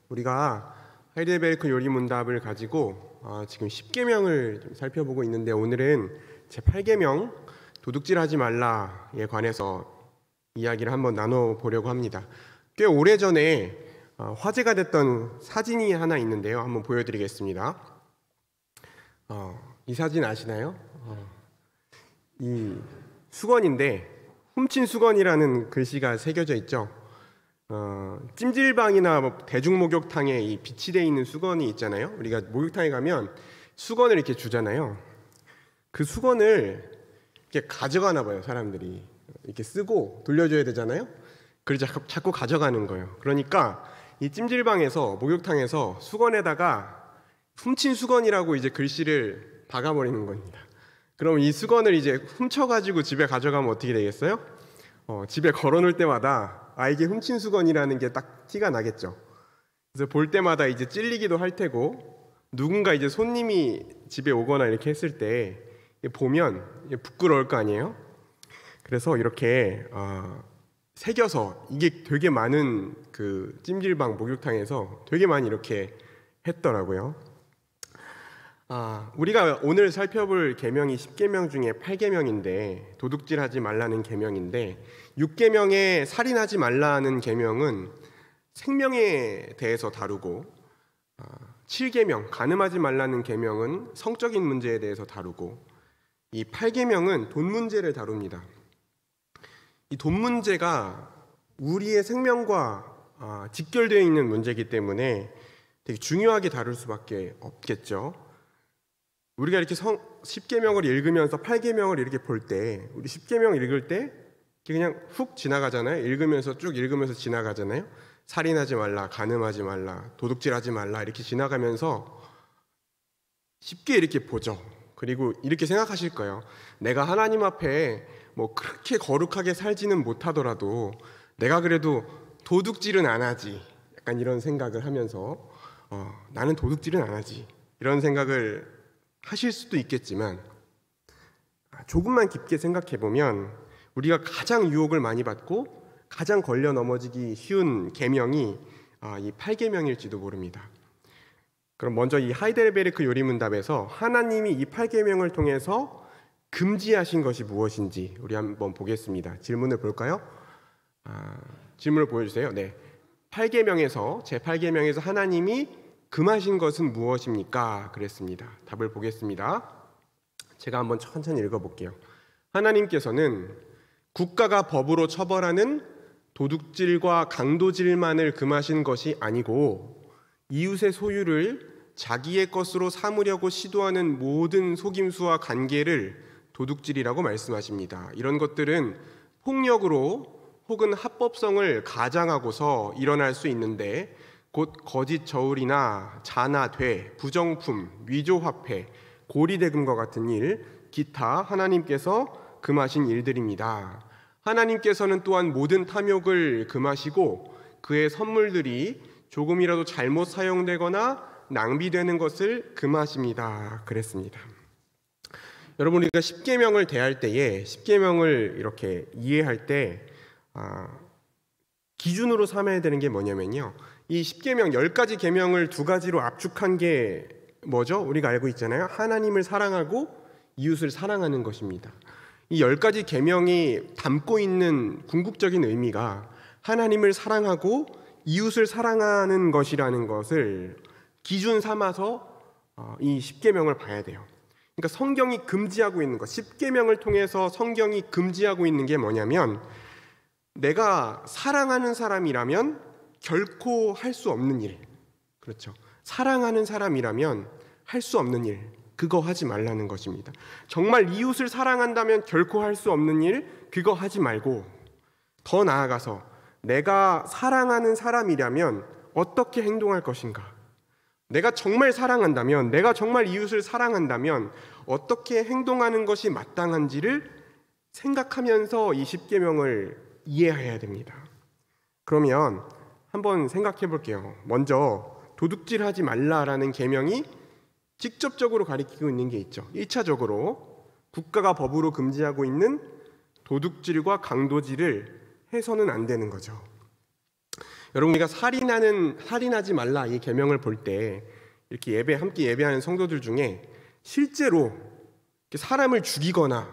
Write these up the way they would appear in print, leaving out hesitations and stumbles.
우리가 하이델베르크 요리문답을 가지고 지금 10계명을 좀 살펴보고 있는데, 오늘은 제 8계명 도둑질하지 말라에 관해서 이야기를 한번 나눠보려고 합니다. 꽤 오래전에 화제가 됐던 사진이 하나 있는데요. 한번 보여드리겠습니다. 이 사진 아시나요? 이 수건인데 훔친 수건이라는 글씨가 새겨져 있죠. 찜질방이나 대중목욕탕에 이 비치되어 있는 수건이 있잖아요. 우리가 목욕탕에 가면 수건을 이렇게 주잖아요. 그 수건을 이렇게 가져가나 봐요. 사람들이 이렇게 쓰고 돌려줘야 되잖아요. 그래서 자꾸 가져가는 거예요. 그러니까 이 찜질방에서, 목욕탕에서 수건에다가 훔친 수건이라고 이제 글씨를 박아버리는 겁니다. 그럼 이 수건을 이제 훔쳐가지고 집에 가져가면 어떻게 되겠어요? 집에 걸어놓을 때마다 이게 훔친 수건이라는 게 딱 티가 나겠죠. 그래서 볼 때마다 이제 찔리기도 할 테고, 누군가 이제 손님이 집에 오거나 이렇게 했을 때 보면 부끄러울 거 아니에요. 그래서 이렇게 새겨서, 이게 되게 많은 그 찜질방 목욕탕에서 되게 많이 이렇게 했더라고요. 우리가 오늘 살펴볼 계명이 10계명 중에 8계명인데, 도둑질하지 말라는 계명인데, 6계명에 살인하지 말라는 계명은 생명에 대해서 다루고, 7계명 간음하지 말라는 계명은 성적인 문제에 대해서 다루고, 이 8계명은 돈 문제를 다룹니다. 이 돈 문제가 우리의 생명과 직결되어 있는 문제이기 때문에 되게 중요하게 다룰 수밖에 없겠죠. 우리가 이렇게 10계명을 읽으면서 8계명을 이렇게 볼 때, 우리 10계명 읽을 때 그냥 훅 지나가잖아요. 읽으면서 쭉 읽으면서 지나가잖아요. 살인하지 말라, 간음하지 말라, 도둑질하지 말라 이렇게 지나가면서 쉽게 이렇게 보죠. 그리고 이렇게 생각하실 거예요. 내가 하나님 앞에 뭐 그렇게 거룩하게 살지는 못하더라도 내가 그래도 도둑질은 안 하지, 약간 이런 생각을 하면서 나는 도둑질은 안 하지, 이런 생각을 하실 수도 있겠지만, 조금만 깊게 생각해보면 우리가 가장 유혹을 많이 받고 가장 걸려 넘어지기 쉬운 계명이 이 8계명일지도 모릅니다. 그럼 먼저 이 하이델베르크 요리문답에서 하나님이 이 8계명을 통해서 금지하신 것이 무엇인지 우리 한번 보겠습니다. 질문을 볼까요? 질문을 보여주세요. 네, 8계명에서, 제 8계명에서 하나님이 금하신 것은 무엇입니까? 그랬습니다. 답을 보겠습니다. 제가 한번 천천히 읽어볼게요. 하나님께서는 국가가 법으로 처벌하는 도둑질과 강도질만을 금하신 것이 아니고, 이웃의 소유를 자기의 것으로 삼으려고 시도하는 모든 속임수와 관계를 도둑질이라고 말씀하십니다. 이런 것들은 폭력으로 혹은 합법성을 가장하고서 일어날 수 있는데, 곧 거짓 저울이나 자나돼, 부정품, 위조화폐, 고리대금과 같은 일, 기타 하나님께서 금하신 일들입니다. 하나님께서는 또한 모든 탐욕을 금하시고 그의 선물들이 조금이라도 잘못 사용되거나 낭비되는 것을 금하십니다. 그랬습니다. 여러분, 우리가 10계명을 대할 때에, 10계명을 이렇게 이해할 때 기준으로 삼아야 되는 게 뭐냐면요, 이 10계명 10가지 계명을 2가지로 압축한 게 뭐죠? 우리가 알고 있잖아요. 하나님을 사랑하고 이웃을 사랑하는 것입니다. 이 10가지 계명이 담고 있는 궁극적인 의미가 하나님을 사랑하고 이웃을 사랑하는 것이라는 것을 기준 삼아서 이 10계명을 봐야 돼요. 그러니까 성경이 금지하고 있는 것, 10계명을 통해서 성경이 금지하고 있는 게 뭐냐면, 내가 사랑하는 사람이라면 결코 할 수 없는 일, 그렇죠, 사랑하는 사람이라면 할 수 없는 일, 그거 하지 말라는 것입니다. 정말 이웃을 사랑한다면 결코 할 수 없는 일, 그거 하지 말고, 더 나아가서 내가 사랑하는 사람이라면 어떻게 행동할 것인가, 내가 정말 사랑한다면, 내가 정말 이웃을 사랑한다면 어떻게 행동하는 것이 마땅한지를 생각하면서 이 10계명을 이해해야 됩니다. 그러면 한번 생각해 볼게요. 먼저 도둑질하지 말라라는 계명이 직접적으로 가리키고 있는 게 있죠. 1차적으로 국가가 법으로 금지하고 있는 도둑질과 강도질을 해서는 안 되는 거죠. 여러분, 우리가 살인하지 말라 이 계명을 볼 때 이렇게 함께 예배하는 성도들 중에 실제로 사람을 죽이거나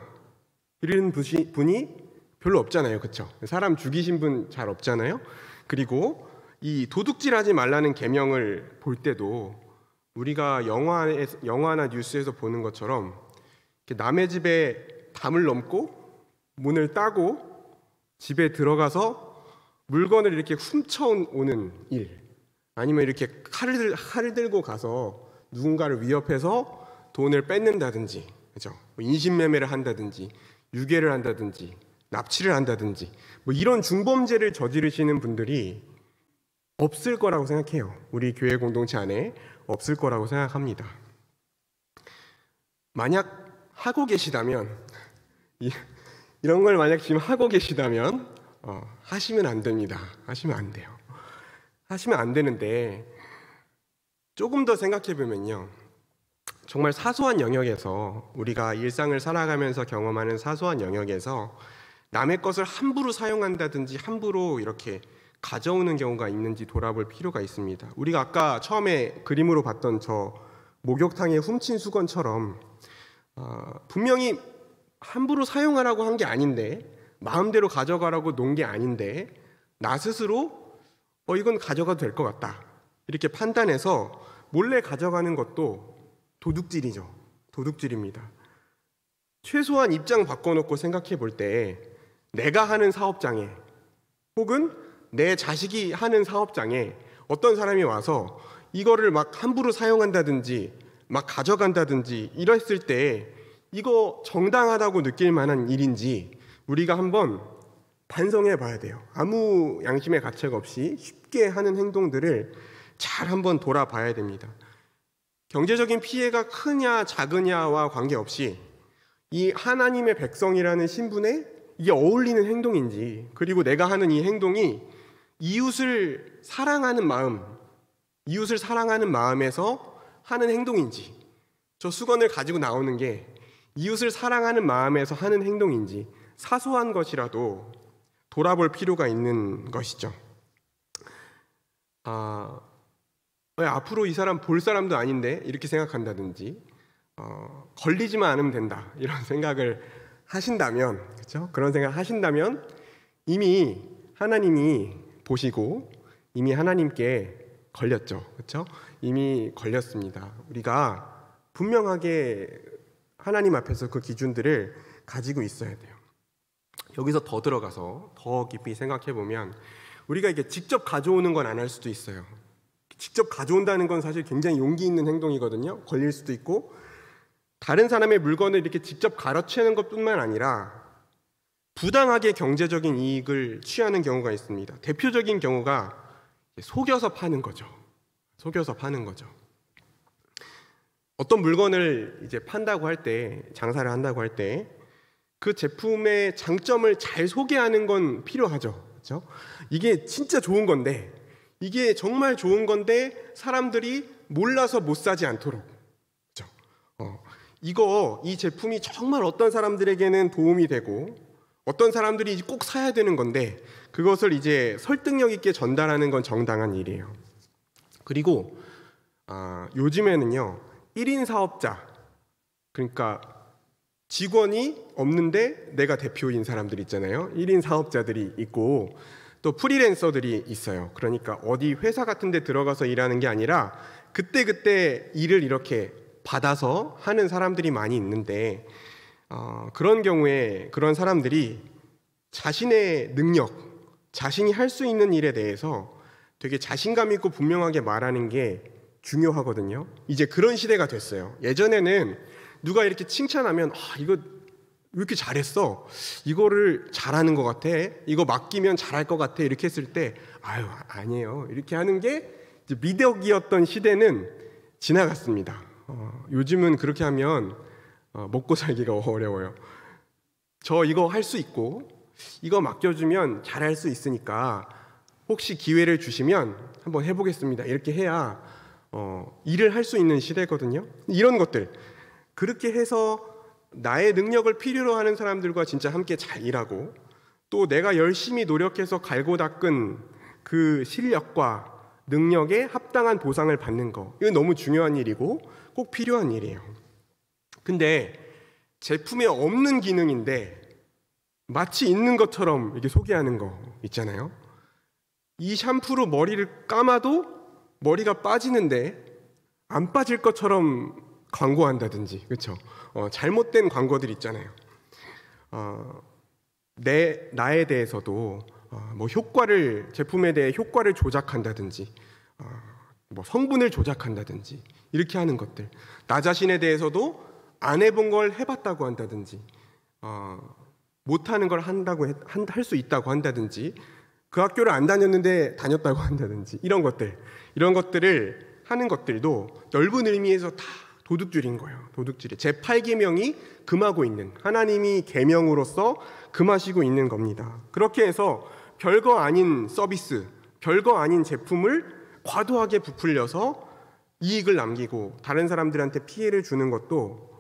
이런 분이 별로 없잖아요, 그렇죠? 사람 죽이신 분 잘 없잖아요. 그리고 이 도둑질하지 말라는 계명을 볼 때도 우리가 영화나 뉴스에서 보는 것처럼 남의 집에 담을 넘고 문을 따고 집에 들어가서 물건을 이렇게 훔쳐오는 일, 아니면 이렇게 칼을 들고 가서 누군가를 위협해서 돈을 뺏는다든지, 그죠? 인신매매를 한다든지, 유괴를 한다든지, 납치를 한다든지, 이런 중범죄를 저지르시는 분들이 없을 거라고 생각해요. 우리 교회 공동체 안에 없을 거라고 생각합니다. 만약 하고 계시다면, 이런 걸 만약 지금 하고 계시다면 하시면 안 됩니다. 하시면 안 돼요. 하시면 안 되는데, 조금 더 생각해 보면요, 정말 사소한 영역에서, 우리가 일상을 살아가면서 경험하는 사소한 영역에서 남의 것을 함부로 사용한다든지 함부로 이렇게 가져오는 경우가 있는지 돌아볼 필요가 있습니다. 우리가 아까 처음에 그림으로 봤던 저 목욕탕에 훔친 수건처럼 분명히 함부로 사용하라고 한 게 아닌데, 마음대로 가져가라고 놓은 게 아닌데, 나 스스로 이건 가져가도 될 것 같다 이렇게 판단해서 몰래 가져가는 것도 도둑질이죠. 도둑질입니다. 최소한 입장 바꿔놓고 생각해 볼 때, 내가 하는 사업장에 혹은 내 자식이 하는 사업장에 어떤 사람이 와서 이거를 막 함부로 사용한다든지 막 가져간다든지 이랬을 때 이거 정당하다고 느낄 만한 일인지 우리가 한번 반성해 봐야 돼요. 아무 양심의 가책 없이 쉽게 하는 행동들을 잘 한번 돌아봐야 됩니다. 경제적인 피해가 크냐 작으냐와 관계없이 이 하나님의 백성이라는 신분에 이게 어울리는 행동인지, 그리고 내가 하는 이 행동이 이웃을 사랑하는 마음에서 하는 행동인지, 저 수건을 가지고 나오는 게 이웃을 사랑하는 마음에서 하는 행동인지 사소한 것이라도 돌아볼 필요가 있는 것이죠. 왜 앞으로 이 사람 볼 사람도 아닌데 이렇게 생각한다든지, 걸리지만 않으면 된다 이런 생각을 하신다면, 그렇죠? 그런 생각 하신다면 이미 하나님이 보시고 이미 하나님께 걸렸죠, 그렇죠? 이미 걸렸습니다. 우리가 분명하게 하나님 앞에서 그 기준들을 가지고 있어야 돼요. 여기서 더 들어가서 더 깊이 생각해 보면, 우리가 이게 직접 가져오는 건 안 할 수도 있어요. 직접 가져온다는 건 사실 굉장히 용기 있는 행동이거든요. 걸릴 수도 있고, 다른 사람의 물건을 이렇게 직접 가로채는 것뿐만 아니라 부당하게 경제적인 이익을 취하는 경우가 있습니다. 대표적인 경우가 속여서 파는 거죠. 속여서 파는 거죠. 어떤 물건을 이제 판다고 할 때, 장사를 한다고 할 때 그 제품의 장점을 잘 소개하는 건 필요하죠. 그렇죠? 이게 진짜 좋은 건데, 이게 정말 좋은 건데 사람들이 몰라서 못 사지 않도록, 그렇죠? 이 제품이 정말 어떤 사람들에게는 도움이 되고 어떤 사람들이 꼭 사야 되는 건데, 그것을 이제 설득력 있게 전달하는 건 정당한 일이에요. 그리고 요즘에는요 1인 사업자, 그러니까 직원이 없는데 내가 대표인 사람들 있잖아요. 1인 사업자들이 있고 또 프리랜서들이 있어요. 그러니까 어디 회사 같은 데 들어가서 일하는 게 아니라 그때그때 일을 이렇게 받아서 하는 사람들이 많이 있는데, 그런 경우에 그런 사람들이 자신의 능력, 자신이 할 수 있는 일에 대해서 되게 자신감 있고 분명하게 말하는 게 중요하거든요. 이제 그런 시대가 됐어요. 예전에는 누가 이렇게 칭찬하면 이거 왜 이렇게 잘했어? 이거를 잘하는 것 같아? 이거 맡기면 잘할 것 같아? 이렇게 했을 때 아니에요 이렇게 하는 게 이제 미덕이었던 시대는 지나갔습니다. 요즘은 그렇게 하면 먹고 살기가 어려워요. 저 이거 할 수 있고 이거 맡겨주면 잘할 수 있으니까 혹시 기회를 주시면 한번 해보겠습니다. 이렇게 해야 일을 할 수 있는 시대거든요. 이런 것들, 그렇게 해서 나의 능력을 필요로 하는 사람들과 진짜 함께 잘 일하고, 또 내가 열심히 노력해서 갈고 닦은 그 실력과 능력에 합당한 보상을 받는 거, 이건 너무 중요한 일이고 꼭 필요한 일이에요. 근데 제품에 없는 기능인데 마치 있는 것처럼 이렇게 소개하는 거 있잖아요. 이 샴푸로 머리를 감아도 머리가 빠지는데 안 빠질 것처럼 광고한다든지, 그렇죠? 잘못된 광고들 있잖아요. 나에 대해서도 뭐 제품에 대해 효과를 조작한다든지, 뭐 성분을 조작한다든지 이렇게 하는 것들. 나 자신에 대해서도 안 해본 걸 해봤다고 한다든지, 못하는 걸 할 수 있다고 한다든지, 그 학교를 안 다녔는데 다녔다고 한다든지, 이런 것들을 하는 것들도 넓은 의미에서 다 도둑질인 거예요. 도둑질이 제8계명이 금하고 있는, 하나님이 계명으로서 금하시고 있는 겁니다. 그렇게 해서 별거 아닌 서비스, 별거 아닌 제품을 과도하게 부풀려서 이익을 남기고 다른 사람들한테 피해를 주는 것도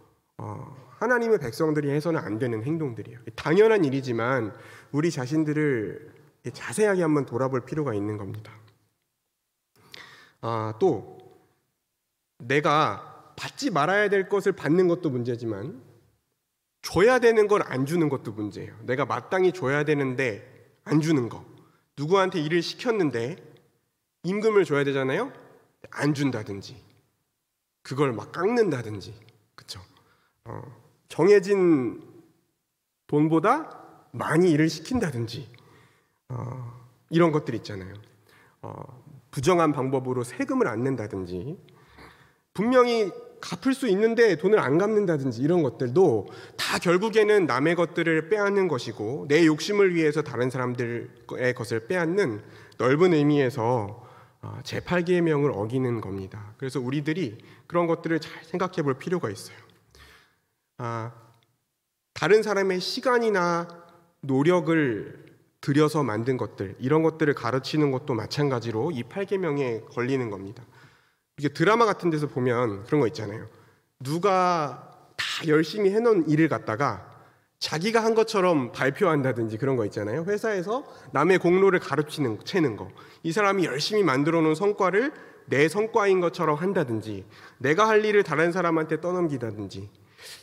하나님의 백성들이 해서는 안 되는 행동들이에요. 당연한 일이지만 우리 자신들을 자세하게 한번 돌아볼 필요가 있는 겁니다. 또 내가 받지 말아야 될 것을 받는 것도 문제지만 줘야 되는 걸 안 주는 것도 문제예요. 내가 마땅히 줘야 되는데 안 주는 거. 누구한테 일을 시켰는데 임금을 줘야 되잖아요. 안 준다든지, 그걸 막 깎는다든지, 그렇죠? 정해진 돈보다 많이 일을 시킨다든지, 이런 것들 있잖아요. 부정한 방법으로 세금을 안 낸다든지, 분명히 갚을 수 있는데 돈을 안 갚는다든지, 이런 것들도 다 결국에는 남의 것들을 빼앗는 것이고 내 욕심을 위해서 다른 사람들의 것을 빼앗는 넓은 의미에서 제8계명을 어기는 겁니다. 그래서 우리들이 그런 것들을 잘 생각해 볼 필요가 있어요. 다른 사람의 시간이나 노력을 들여서 만든 것들, 이런 것들을 가르치는 것도 마찬가지로 이 8계명에 걸리는 겁니다. 이게 드라마 같은 데서 보면 그런 거 있잖아요. 누가 다 열심히 해놓은 일을 갖다가 자기가 한 것처럼 발표한다든지, 그런 거 있잖아요. 회사에서 남의 공로를 채는 거. 이 사람이 열심히 만들어 놓은 성과를 내 성과인 것처럼 한다든지, 내가 할 일을 다른 사람한테 떠넘기다든지.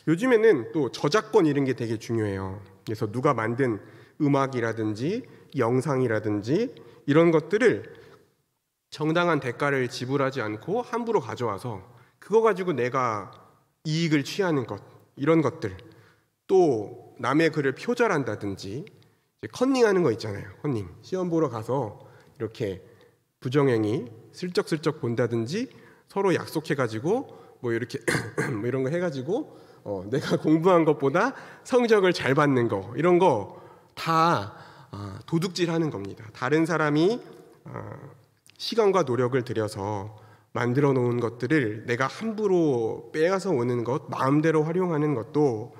요즘에는 또 저작권 이런 게 되게 중요해요. 그래서 누가 만든 음악이라든지 영상이라든지 이런 것들을 정당한 대가를 지불하지 않고 함부로 가져와서 그거 가지고 내가 이익을 취하는 것, 이런 것들. 또 남의 글을 표절한다든지, 컨닝하는 거 있잖아요. 컨닝. 시험 보러 가서 이렇게 부정행위 슬쩍슬쩍 본다든지, 서로 약속해가지고 뭐 이렇게 뭐 이런 거 해가지고 내가 공부한 것보다 성적을 잘 받는 거, 이런 거 다 도둑질하는 겁니다. 다른 사람이 시간과 노력을 들여서 만들어 놓은 것들을 내가 함부로 빼앗아 오는 것, 마음대로 활용하는 것도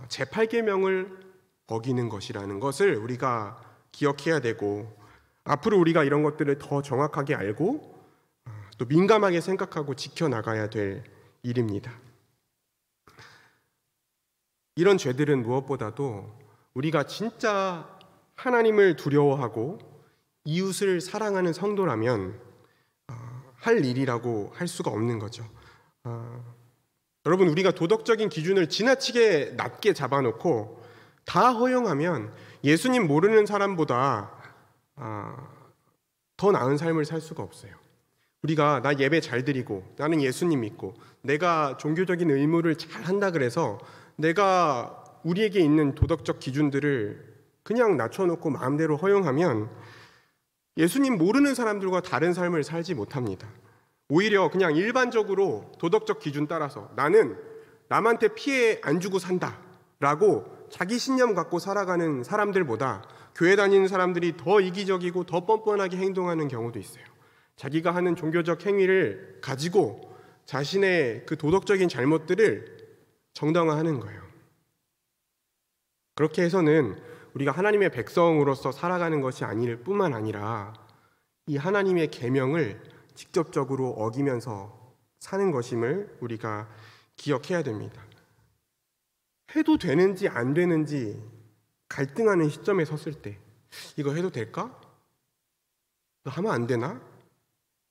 제8계명을 어기는 것이라는 것을 우리가 기억해야 되고, 앞으로 우리가 이런 것들을 더 정확하게 알고 또 민감하게 생각하고 지켜나가야 될 일입니다. 이런 죄들은 무엇보다도 우리가 진짜 하나님을 두려워하고 이웃을 사랑하는 성도라면 할 일이라고 할 수가 없는 거죠. 여러분, 우리가 도덕적인 기준을 지나치게 낮게 잡아놓고 다 허용하면 예수님 모르는 사람보다 더 나은 삶을 살 수가 없어요. 우리가 나 예배 잘 드리고 나는 예수님 믿고 내가 종교적인 의무를 잘 한다 그래서 내가 우리에게 있는 도덕적 기준들을 그냥 낮춰놓고 마음대로 허용하면 예수님 모르는 사람들과 다른 삶을 살지 못합니다. 오히려 그냥 일반적으로 도덕적 기준 따라서 나는 남한테 피해 안 주고 산다 라고 자기 신념 갖고 살아가는 사람들보다 교회 다니는 사람들이 더 이기적이고 더 뻔뻔하게 행동하는 경우도 있어요. 자기가 하는 종교적 행위를 가지고 자신의 그 도덕적인 잘못들을 정당화하는 거예요. 그렇게 해서는 우리가 하나님의 백성으로서 살아가는 것이 아닐 뿐만 아니라 이 하나님의 계명을 직접적으로 어기면서 사는 것임을 우리가 기억해야 됩니다. 해도 되는지 안 되는지 갈등하는 시점에 섰을 때 이거 해도 될까? 너 하면 안 되나?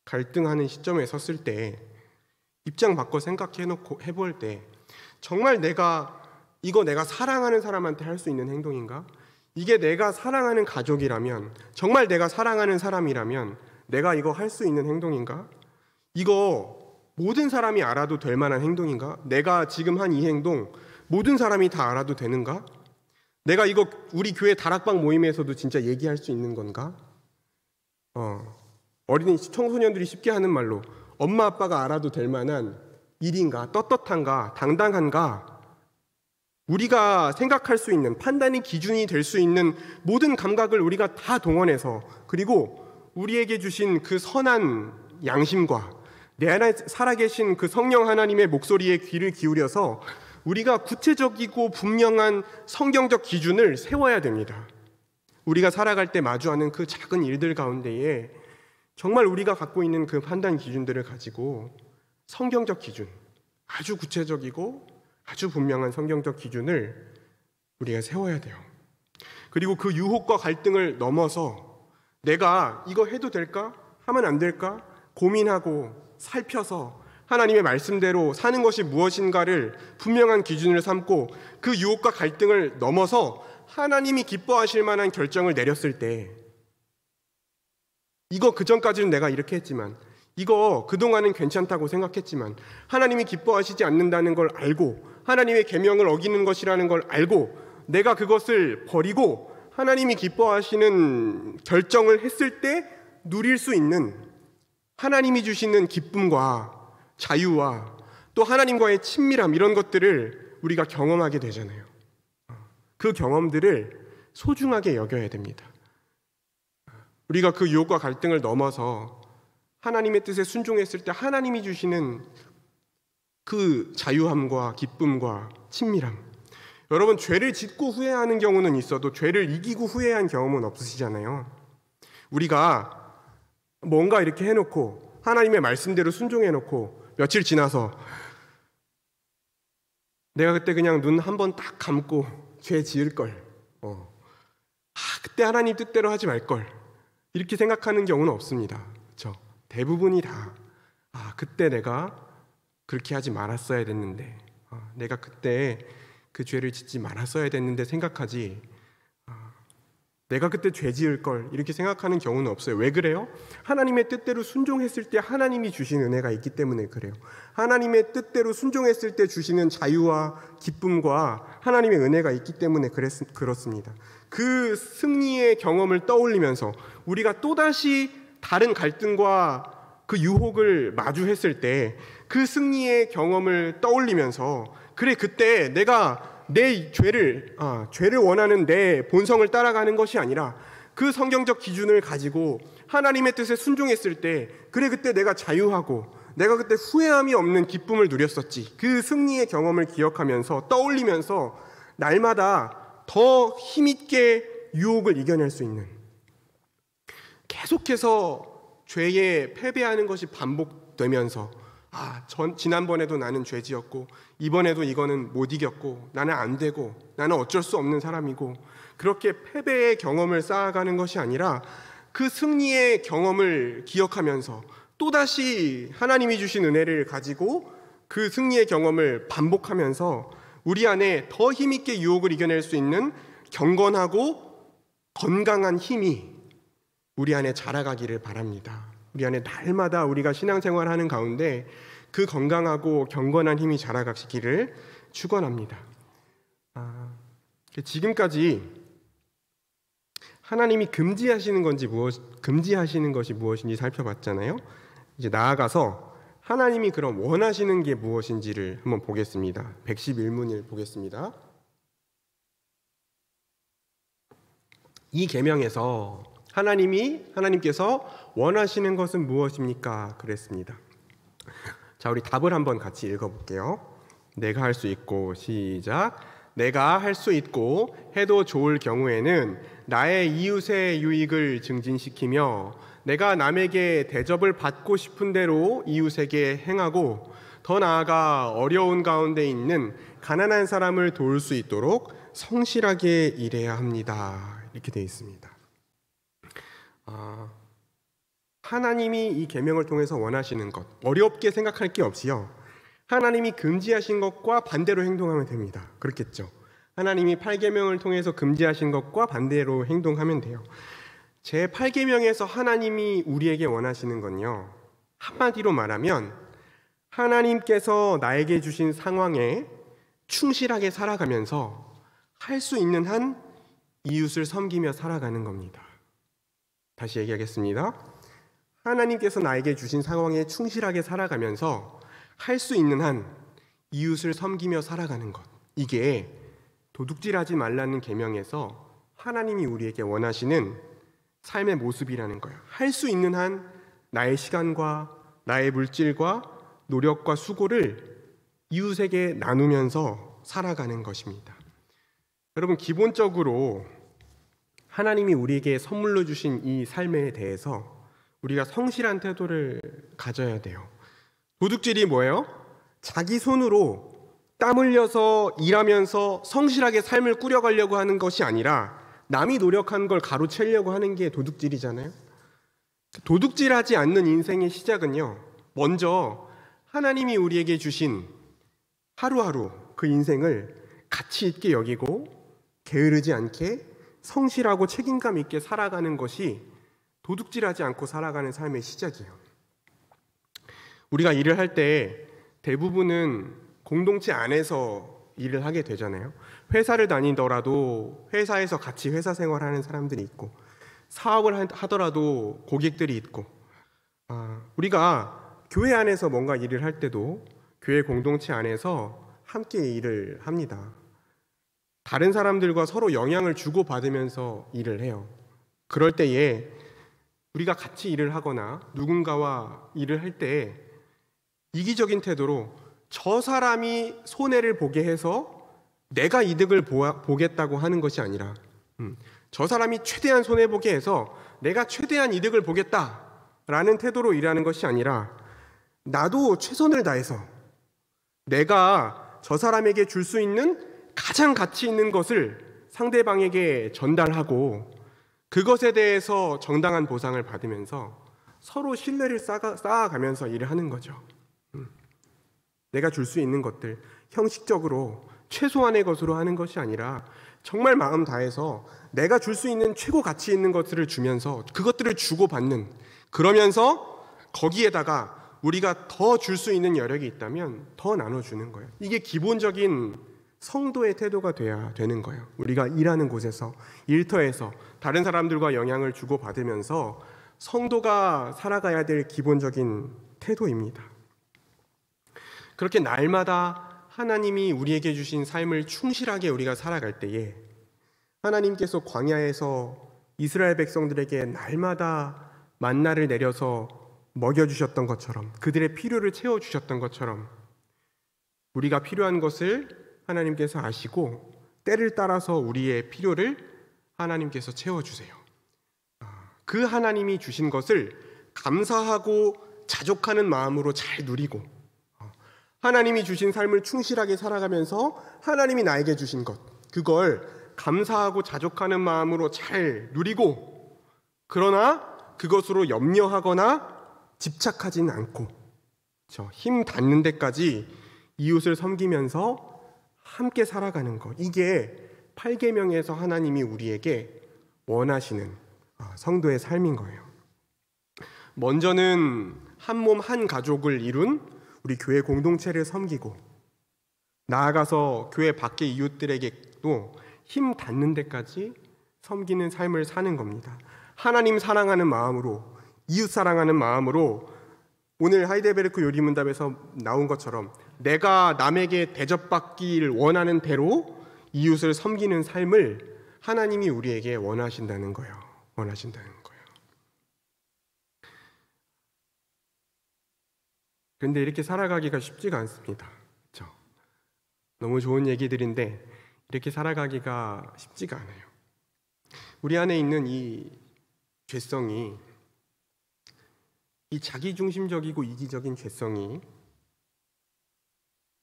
갈등하는 시점에 섰을 때 입장 바꿔 생각해놓고 해볼 때 정말 내가 사랑하는 사람한테 할 수 있는 행동인가? 이게 내가 사랑하는 가족이라면, 정말 내가 사랑하는 사람이라면 내가 이거 할 수 있는 행동인가? 이거 모든 사람이 알아도 될 만한 행동인가? 내가 지금 한 이 행동 모든 사람이 다 알아도 되는가? 내가 이거 우리 교회 다락방 모임에서도 진짜 얘기할 수 있는 건가? 어린이 청소년들이 쉽게 하는 말로 엄마 아빠가 알아도 될 만한 일인가? 떳떳한가? 당당한가? 우리가 생각할 수 있는, 판단의 기준이 될 수 있는 모든 감각을 우리가 다 동원해서, 그리고 우리에게 주신 그 선한 양심과 내 안에 살아계신 그 성령 하나님의 목소리에 귀를 기울여서 우리가 구체적이고 분명한 성경적 기준을 세워야 됩니다. 우리가 살아갈 때 마주하는 그 작은 일들 가운데에 정말 우리가 갖고 있는 그 판단 기준들을 가지고 성경적 기준, 아주 구체적이고 아주 분명한 성경적 기준을 우리가 세워야 돼요. 그리고 그 유혹과 갈등을 넘어서 내가 이거 해도 될까? 하면 안 될까? 고민하고 살펴서 하나님의 말씀대로 사는 것이 무엇인가를 분명한 기준을 삼고 그 유혹과 갈등을 넘어서 하나님이 기뻐하실 만한 결정을 내렸을 때, 이거 그전까지는 내가 이렇게 했지만, 이거 그동안은 괜찮다고 생각했지만 하나님이 기뻐하시지 않는다는 걸 알고 하나님의 계명을 어기는 것이라는 걸 알고 내가 그것을 버리고 하나님이 기뻐하시는 결정을 했을 때 누릴 수 있는 하나님이 주시는 기쁨과 자유와 또 하나님과의 친밀함, 이런 것들을 우리가 경험하게 되잖아요. 그 경험들을 소중하게 여겨야 됩니다. 우리가 그 유혹과 갈등을 넘어서 하나님의 뜻에 순종했을 때 하나님이 주시는 그 자유함과 기쁨과 친밀함. 여러분, 죄를 짓고 후회하는 경우는 있어도 죄를 이기고 후회한 경험은 없으시잖아요. 우리가 뭔가 이렇게 해놓고 하나님의 말씀대로 순종해놓고 며칠 지나서 내가 그때 그냥 눈 한 번 딱 감고 죄 지을 걸, 그때 하나님 뜻대로 하지 말 걸, 이렇게 생각하는 경우는 없습니다. 그렇죠? 대부분이 다 그때 내가 그렇게 하지 말았어야 됐는데, 내가 그때 그 죄를 짓지 말았어야 됐는데 생각하지, 내가 그때 죄 지을 걸, 이렇게 생각하는 경우는 없어요. 왜 그래요? 하나님의 뜻대로 순종했을 때 하나님이 주신 은혜가 있기 때문에 그래요. 하나님의 뜻대로 순종했을 때 주시는 자유와 기쁨과 하나님의 은혜가 있기 때문에 그렇습니다. 그 승리의 경험을 떠올리면서 우리가 또다시 다른 갈등과 그 유혹을 마주했을 때 그 승리의 경험을 떠올리면서, 그래, 그때 내가 내 죄를 원하는 내 본성을 따라가는 것이 아니라 그 성경적 기준을 가지고 하나님의 뜻에 순종했을 때, 그래, 그때 내가 자유하고 내가 그때 후회함이 없는 기쁨을 누렸었지. 그 승리의 경험을 기억하면서 떠올리면서 날마다 더 힘있게 유혹을 이겨낼 수 있는, 계속해서 죄에 패배하는 것이 반복되면서 지난번에도 나는 죄 지었고 이번에도 이거는 못 이겼고 나는 안 되고 나는 어쩔 수 없는 사람이고, 그렇게 패배의 경험을 쌓아가는 것이 아니라 그 승리의 경험을 기억하면서 또다시 하나님이 주신 은혜를 가지고 그 승리의 경험을 반복하면서 우리 안에 더 힘있게 유혹을 이겨낼 수 있는 경건하고 건강한 힘이 우리 안에 자라가기를 바랍니다. 우리 안에 날마다 우리가 신앙생활하는 가운데 그 건강하고 경건한 힘이 자라가시기를 축원합니다. 지금까지 하나님이 금지하시는 것이 무엇인지 살펴봤잖아요. 이제 나아가서 하나님이 그럼 원하시는 게 무엇인지를 한번 보겠습니다. 111문을 보겠습니다. 이 계명에서 하나님께서 원하시는 것은 무엇입니까? 그랬습니다. 자, 우리 답을 한번 같이 읽어볼게요. 내가 할 수 있고, 시작. 내가 할 수 있고 해도 좋을 경우에는 나의 이웃의 유익을 증진시키며 내가 남에게 대접을 받고 싶은 대로 이웃에게 행하고, 더 나아가 어려운 가운데 있는 가난한 사람을 도울 수 있도록 성실하게 일해야 합니다. 이렇게 되어 있습니다. 하나님이 이 계명을 통해서 원하시는 것, 어렵게 생각할 게 없이요. 하나님이 금지하신 것과 반대로 행동하면 됩니다. 그렇겠죠. 하나님이 8계명을 통해서 금지하신 것과 반대로 행동하면 돼요. 제 8계명에서 하나님이 우리에게 원하시는 건요, 한마디로 말하면 하나님께서 나에게 주신 상황에 충실하게 살아가면서 할 수 있는 한 이웃을 섬기며 살아가는 겁니다. 다시 얘기하겠습니다. 하나님께서 나에게 주신 상황에 충실하게 살아가면서 할 수 있는 한 이웃을 섬기며 살아가는 것, 이게 도둑질하지 말라는 계명에서 하나님이 우리에게 원하시는 삶의 모습이라는 거예요. 할 수 있는 한 나의 시간과 나의 물질과 노력과 수고를 이웃에게 나누면서 살아가는 것입니다. 여러분, 기본적으로 하나님이 우리에게 선물로 주신 이 삶에 대해서 우리가 성실한 태도를 가져야 돼요. 도둑질이 뭐예요? 자기 손으로 땀 흘려서 일하면서 성실하게 삶을 꾸려가려고 하는 것이 아니라 남이 노력한 걸 가로채려고 하는 게 도둑질이잖아요. 도둑질하지 않는 인생의 시작은요, 먼저 하나님이 우리에게 주신 하루하루 그 인생을 가치 있게 여기고 게으르지 않게 성실하고 책임감 있게 살아가는 것이 도둑질하지 않고 살아가는 삶의 시작이에요. 우리가 일을 할 때 대부분은 공동체 안에서 일을 하게 되잖아요. 회사를 다니더라도 회사에서 같이 회사 생활하는 사람들이 있고, 사업을 하더라도 고객들이 있고, 우리가 교회 안에서 뭔가 일을 할 때도 교회 공동체 안에서 함께 일을 합니다. 다른 사람들과 서로 영향을 주고받으면서 일을 해요. 그럴 때에 우리가 같이 일을 하거나 누군가와 일을 할 때 이기적인 태도로 저 사람이 손해를 보게 해서 내가 이득을 보겠다고 하는 것이 아니라, 저 사람이 최대한 손해보게 해서 내가 최대한 이득을 보겠다라는 태도로 일하는 것이 아니라, 나도 최선을 다해서 내가 저 사람에게 줄 수 있는 가장 가치 있는 것을 상대방에게 전달하고 그것에 대해서 정당한 보상을 받으면서 서로 신뢰를 쌓아가면서 일을 하는 거죠. 내가 줄 수 있는 것들, 형식적으로 최소한의 것으로 하는 것이 아니라 정말 마음 다해서 내가 줄 수 있는 최고 가치 있는 것들을 주면서 그것들을 주고받는, 그러면서 거기에다가 우리가 더 줄 수 있는 여력이 있다면 더 나눠주는 거예요. 이게 기본적인 성도의 태도가 돼야 되는 거예요. 우리가 일하는 곳에서, 일터에서 다른 사람들과 영향을 주고받으면서 성도가 살아가야 될 기본적인 태도입니다. 그렇게 날마다 하나님이 우리에게 주신 삶을 충실하게 우리가 살아갈 때에 하나님께서 광야에서 이스라엘 백성들에게 날마다 만나를 내려서 먹여주셨던 것처럼, 그들의 필요를 채워주셨던 것처럼 우리가 필요한 것을 하나님께서 아시고 때를 따라서 우리의 필요를 하나님께서 채워주세요. 그 하나님이 주신 것을 감사하고 자족하는 마음으로 잘 누리고, 하나님이 주신 삶을 충실하게 살아가면서 하나님이 나에게 주신 것, 그걸 감사하고 자족하는 마음으로 잘 누리고, 그러나 그것으로 염려하거나 집착하지는 않고 힘 닿는 데까지 이웃을 섬기면서 함께 살아가는 것, 이게 8계명에서 하나님이 우리에게 원하시는 성도의 삶인 거예요. 먼저는 한 몸 한 가족을 이룬 우리 교회 공동체를 섬기고, 나아가서 교회 밖의 이웃들에게도 힘 닿는 데까지 섬기는 삶을 사는 겁니다. 하나님 사랑하는 마음으로, 이웃 사랑하는 마음으로, 오늘 하이델베르크 요리문답에서 나온 것처럼 내가 남에게 대접받기를 원하는 대로 이웃을 섬기는 삶을 하나님이 우리에게 원하신다는 거예요. 그런데 이렇게 살아가기가 쉽지가 않습니다. 그렇죠? 너무 좋은 얘기들인데 이렇게 살아가기가 쉽지가 않아요. 우리 안에 있는 이 죄성이, 이 자기중심적이고 이기적인 죄성이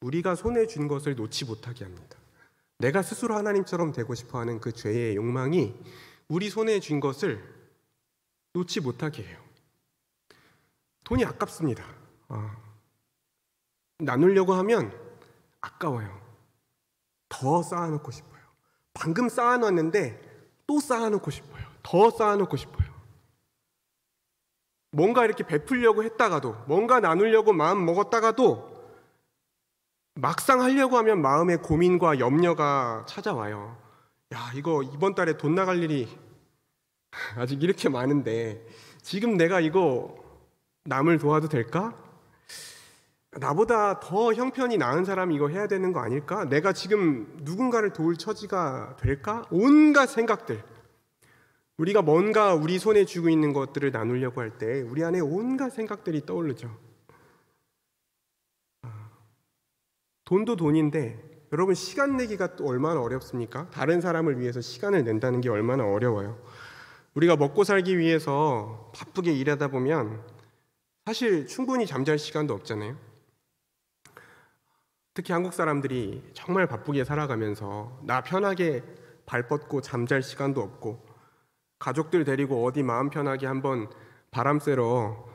우리가 손에 쥔 것을 놓지 못하게 합니다. 내가 스스로 하나님처럼 되고 싶어하는 그 죄의 욕망이 우리 손에 쥔 것을 놓지 못하게 해요. 돈이 아깝습니다. 나누려고 하면 아까워요. 더 쌓아놓고 싶어요. 방금 쌓아놨는데 또 쌓아놓고 싶어요. 더 쌓아놓고 싶어요. 뭔가 이렇게 베풀려고 했다가도, 뭔가 나누려고 마음 먹었다가도 막상 하려고 하면 마음의 고민과 염려가 찾아와요. 야, 이거 이번 달에 돈 나갈 일이 아직 이렇게 많은데 지금 내가 이거 남을 도와도 될까? 나보다 더 형편이 나은 사람이 이거 해야 되는 거 아닐까? 내가 지금 누군가를 도울 처지가 될까? 온갖 생각들. 우리가 뭔가 우리 손에 쥐고 있는 것들을 나누려고 할 때 우리 안에 온갖 생각들이 떠오르죠. 돈도 돈인데 여러분, 시간 내기가 또 얼마나 어렵습니까? 다른 사람을 위해서 시간을 낸다는 게 얼마나 어려워요. 우리가 먹고 살기 위해서 바쁘게 일하다 보면 사실 충분히 잠잘 시간도 없잖아요. 특히 한국 사람들이 정말 바쁘게 살아가면서 나 편하게 발 뻗고 잠잘 시간도 없고, 가족들 데리고 어디 마음 편하게 한번 바람 쐬러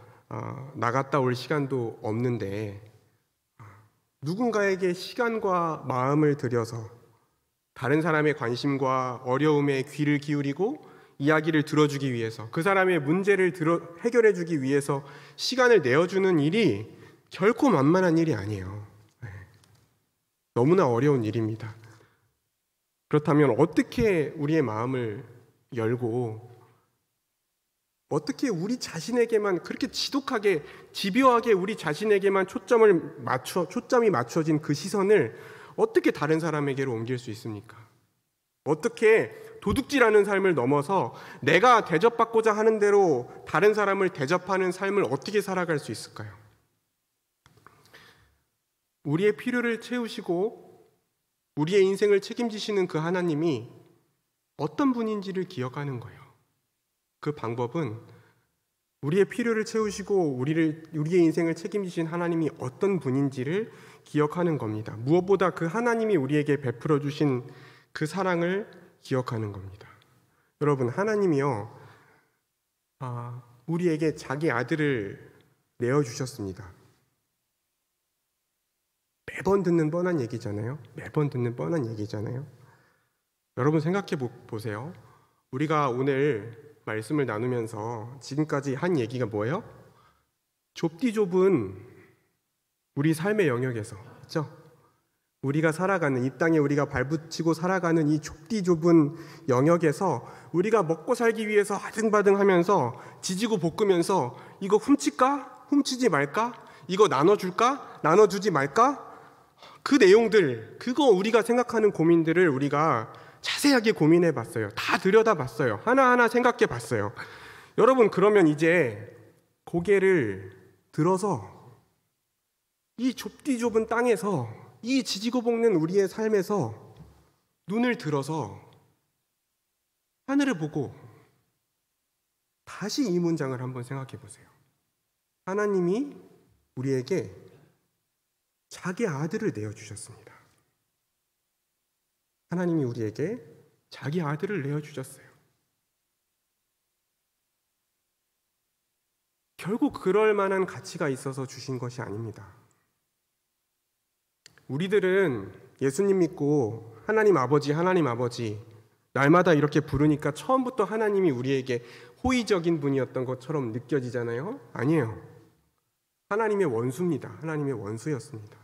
나갔다 올 시간도 없는데, 누군가에게 시간과 마음을 들여서 다른 사람의 관심과 어려움에 귀를 기울이고 이야기를 들어주기 위해서, 그 사람의 문제를 해결해주기 위해서 시간을 내어주는 일이 결코 만만한 일이 아니에요. 너무나 어려운 일입니다. 그렇다면 어떻게 우리의 마음을 열고, 어떻게 우리 자신에게만 그렇게 지독하게, 집요하게 우리 자신에게만 초점이 맞춰진 그 시선을 어떻게 다른 사람에게로 옮길 수 있습니까? 어떻게 도둑질하는 삶을 넘어서 내가 대접받고자 하는 대로 다른 사람을 대접하는 삶을 어떻게 살아갈 수 있을까요? 우리의 필요를 채우시고 우리의 인생을 책임지시는 그 하나님이 어떤 분인지를 기억하는 거예요. 그 방법은 우리의 필요를 채우시고 우리의 인생을 책임지신 하나님이 어떤 분인지를 기억하는 겁니다. 무엇보다 그 하나님이 우리에게 베풀어 주신 그 사랑을 기억하는 겁니다. 여러분, 하나님이요, 우리에게 자기 아들을 내어주셨습니다. 매번 듣는 뻔한 얘기잖아요. 여러분, 생각해 보세요. 우리가 오늘 말씀을 나누면서 지금까지 한 얘기가 뭐예요? 좁디 좁은 우리 삶의 영역에서, 그렇죠? 우리가 살아가는, 이 땅에 우리가 발붙이고 살아가는 이 좁디 좁은 영역에서 우리가 먹고 살기 위해서 아등바등하면서 지지고 볶으면서 이거 훔칠까? 훔치지 말까? 이거 나눠줄까? 나눠주지 말까? 그 내용들, 그거 우리가 생각하는 고민들을 우리가 자세하게 고민해 봤어요. 다 들여다 봤어요. 하나하나 생각해 봤어요. 여러분, 그러면 이제 고개를 들어서 이 좁디 좁은 땅에서, 이 지지고 볶는 우리의 삶에서 눈을 들어서 하늘을 보고 다시 이 문장을 한번 생각해 보세요. 하나님이 우리에게 자기 아들을 내어주셨습니다. 하나님이 우리에게 자기 아들을 내어주셨어요. 결국 그럴 만한 가치가 있어서 주신 것이 아닙니다. 우리들은 예수님 믿고 하나님 아버지 날마다 이렇게 부르니까 처음부터 하나님이 우리에게 호의적인 분이었던 것처럼 느껴지잖아요. 아니에요. 하나님의 원수입니다. 하나님의 원수였습니다.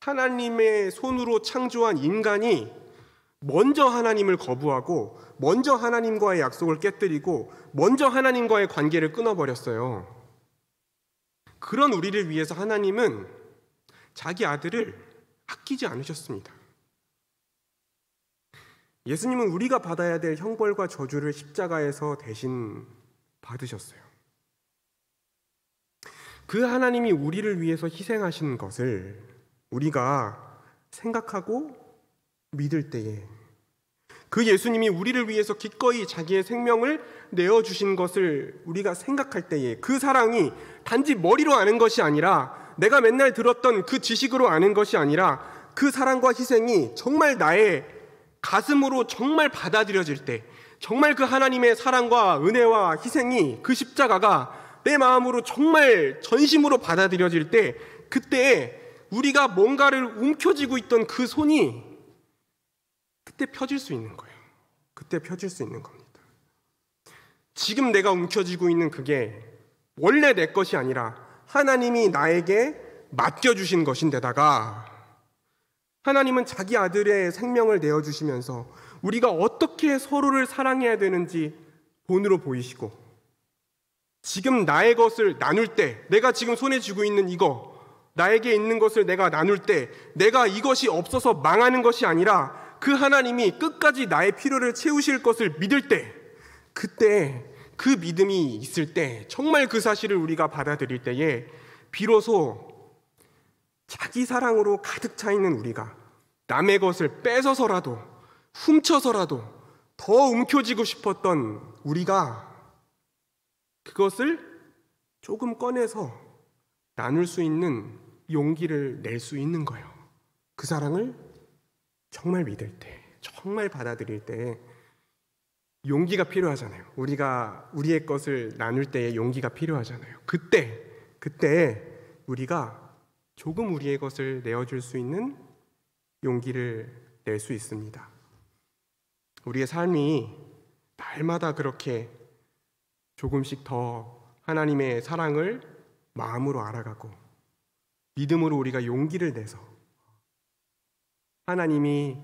하나님의 손으로 창조한 인간이 먼저 하나님을 거부하고 먼저 하나님과의 약속을 깨뜨리고 먼저 하나님과의 관계를 끊어버렸어요. 그런 우리를 위해서 하나님은 자기 아들을 아끼지 않으셨습니다. 예수님은 우리가 받아야 될 형벌과 저주를 십자가에서 대신 받으셨어요. 그 하나님이 우리를 위해서 희생하신 것을 우리가 생각하고 믿을 때에, 그 예수님이 우리를 위해서 기꺼이 자기의 생명을 내어주신 것을 우리가 생각할 때에, 그 사랑이 단지 머리로 아는 것이 아니라, 내가 맨날 들었던 그 지식으로 아는 것이 아니라, 그 사랑과 희생이 정말 나의 가슴으로 정말 받아들여질 때, 정말 그 하나님의 사랑과 은혜와 희생이, 그 십자가가 내 마음으로 정말 전심으로 받아들여질 때, 그때 우리가 뭔가를 움켜쥐고 있던 그 손이 그때 펴질 수 있는 거예요. 그때 펴질 수 있는 겁니다. 지금 내가 움켜쥐고 있는 그게 원래 내 것이 아니라 하나님이 나에게 맡겨주신 것인데다가, 하나님은 자기 아들의 생명을 내어주시면서 우리가 어떻게 서로를 사랑해야 되는지 본으로 보이시고, 지금 나의 것을 나눌 때, 내가 지금 손에 쥐고 있는 이거, 나에게 있는 것을 내가 나눌 때 내가 이것이 없어서 망하는 것이 아니라 그 하나님이 끝까지 나의 필요를 채우실 것을 믿을 때, 그때 그 믿음이 있을 때, 정말 그 사실을 우리가 받아들일 때에 비로소 자기 사랑으로 가득 차 있는 우리가 남의 것을 뺏어서라도 훔쳐서라도 더 움켜쥐고 싶었던 우리가 그것을 조금 꺼내서 나눌 수 있는 용기를 낼 수 있는 거예요. 그 사랑을 정말 믿을 때, 정말 받아들일 때 용기가 필요하잖아요. 우리가 우리의 것을 나눌 때에 용기가 필요하잖아요. 그때 우리가 조금 우리의 것을 내어줄 수 있는 용기를 낼 수 있습니다. 우리의 삶이 날마다 그렇게 조금씩 더 하나님의 사랑을 마음으로 알아가고 믿음으로 우리가 용기를 내서 하나님이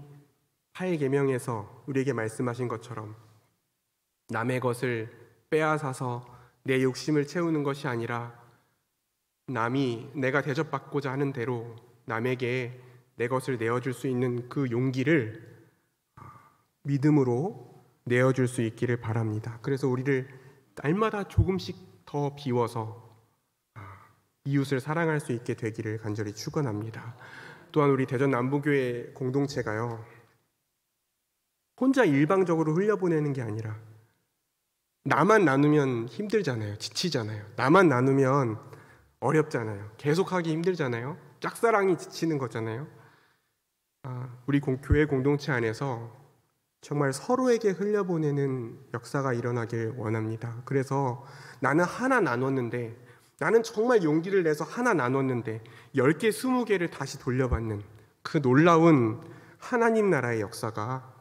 8계명에서 우리에게 말씀하신 것처럼 남의 것을 빼앗아서 내 욕심을 채우는 것이 아니라 남이 내가 대접받고자 하는 대로 남에게 내 것을 내어줄 수 있는 그 용기를 믿음으로 내어줄 수 있기를 바랍니다. 그래서 우리를 날마다 조금씩 더 비워서 이웃을 사랑할 수 있게 되기를 간절히 축원합니다. 또한 우리 대전 남부교회 공동체가요, 혼자 일방적으로 흘려보내는 게 아니라 나만 나누면 힘들잖아요. 지치잖아요. 나만 나누면 어렵잖아요. 계속하기 힘들잖아요. 짝사랑이 지치는 거잖아요. 우리 교회 공동체 안에서 정말 서로에게 흘려보내는 역사가 일어나길 원합니다. 그래서 나는 하나 나눴는데, 나는 정말 용기를 내서 하나 나눴는데 10개, 20개를 다시 돌려받는 그 놀라운 하나님 나라의 역사가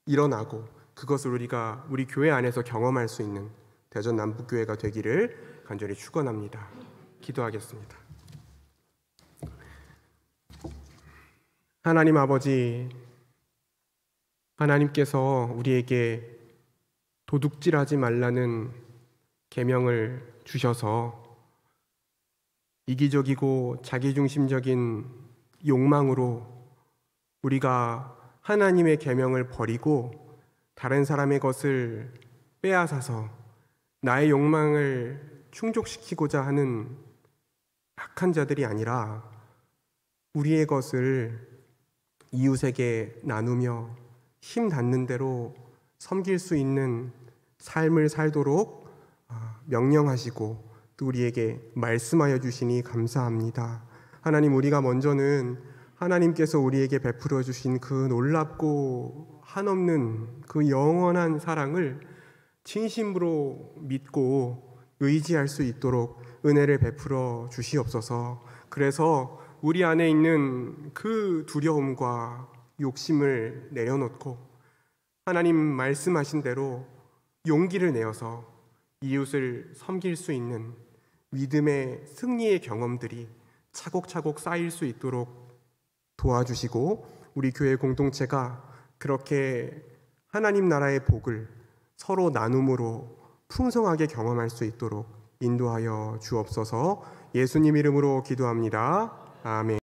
일어나고, 그것을 우리가 우리 교회 안에서 경험할 수 있는 대전 남북교회가 되기를 간절히 축원합니다. 기도하겠습니다. 하나님 아버지, 하나님께서 우리에게 도둑질하지 말라는 계명을 주셔서 이기적이고 자기중심적인 욕망으로 우리가 하나님의 계명을 버리고 다른 사람의 것을 빼앗아서 나의 욕망을 충족시키고자 하는 악한 자들이 아니라 우리의 것을 이웃에게 나누며 힘 닿는 대로 섬길 수 있는 삶을 살도록 명령하시고 또 우리에게 말씀하여 주시니 감사합니다. 하나님, 우리가 먼저는 하나님께서 우리에게 베풀어 주신 그 놀랍고 한없는 그 영원한 사랑을 진심으로 믿고 의지할 수 있도록 은혜를 베풀어 주시옵소서. 그래서 우리 안에 있는 그 두려움과 욕심을 내려놓고 하나님 말씀하신 대로 용기를 내어서 이웃을 섬길 수 있는 믿음의 승리의 경험들이 차곡차곡 쌓일 수 있도록 도와주시고, 우리 교회 공동체가 그렇게 하나님 나라의 복을 서로 나눔으로 풍성하게 경험할 수 있도록 인도하여 주옵소서. 예수님 이름으로 기도합니다. 아멘.